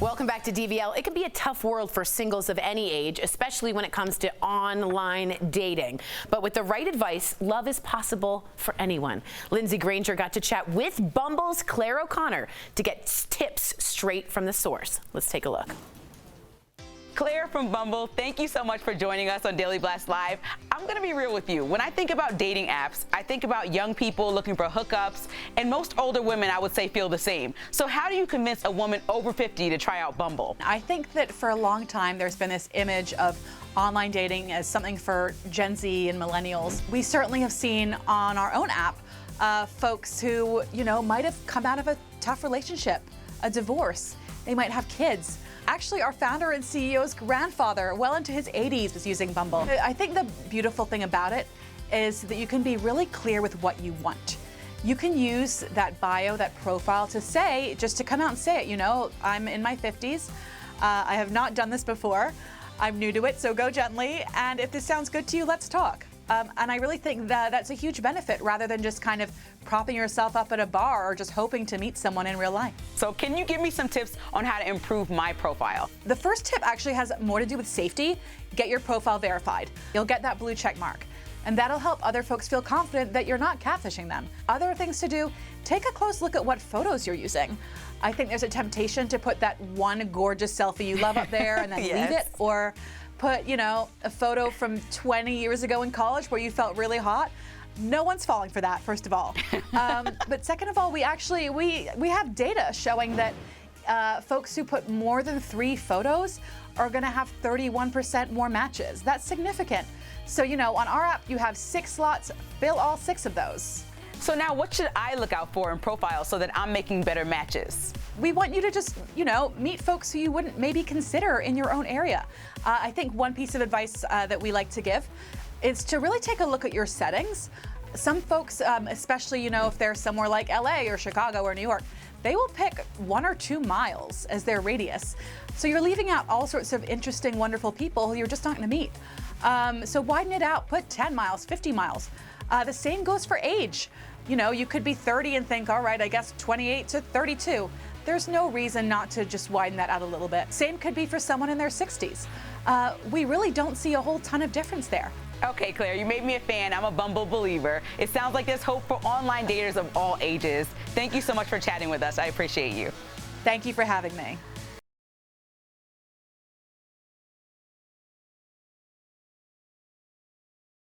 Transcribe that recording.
Welcome back to DVL. It can be a tough world for singles of any age, especially when it comes to online dating. But with the right advice, love is possible for anyone. Lindsay Granger got to chat with Bumble's Clare O'Connor to get tips straight from the source. Let's take a look. Clare from Bumble, thank you so much for joining us on Daily Blast Live. I'm going to be real with you. When I think about dating apps, I think about young people looking for hookups, and most older women, I would say, feel the same. So how do you convince a woman over 50 to try out Bumble? I think that for a long time, there's been this image of online dating as something for Gen Z and millennials. We certainly have seen on our own app folks who, might have come out of a tough relationship, a divorce. They might have kids. Actually, our founder and CEO's grandfather, well into his 80s, was using Bumble. I think the beautiful thing about it is that you can be really clear with what you want. You can use that bio, that profile to say, just to come out and say it, I'm in my 50s. I have not done this before. I'm new to it, so go gently. And if this sounds good to you, let's talk. And I really think that that's a huge benefit rather than just kind of propping yourself up at a bar or just hoping to meet someone in real life. So can you give me some tips on how to improve my profile? The first tip actually has more to do with safety. Get your profile verified. You'll get that blue check mark. And that'll help other folks feel confident that you're not catfishing them. Other things to do, take a close look at what photos you're using. I think there's a temptation to put that one gorgeous selfie you love up there and then Yes. leave it, or put, a photo from 20 years ago in college where you felt really hot. No one's falling for that, first of all. But second of all, we have data showing that folks who put more than 3 photos are going to have 31% more matches. That's significant. So, on our app, you have 6 slots, fill all 6 of those. So now what should I look out for in profiles so that I'm making better matches? We want you to just, meet folks who you wouldn't maybe consider in your own area. I think one piece of advice that we like to give is to really take a look at your settings. Some folks, especially, if they're somewhere like LA or Chicago or New York, they will pick 1 or 2 miles as their radius. So you're leaving out all sorts of interesting, wonderful people who you're just not going to meet. So widen it out, put 10 miles, 50 miles. The same goes for age. You could be 30 and think, all right, I guess 28 to 32. There's no reason not to just widen that out a little bit. Same could be for someone in their 60s. We really don't see a whole ton of difference there. Okay, Clare, you made me a fan. I'm a Bumble believer. It sounds like there's hope for online daters of all ages. Thank you so much for chatting with us. I appreciate you. Thank you for having me.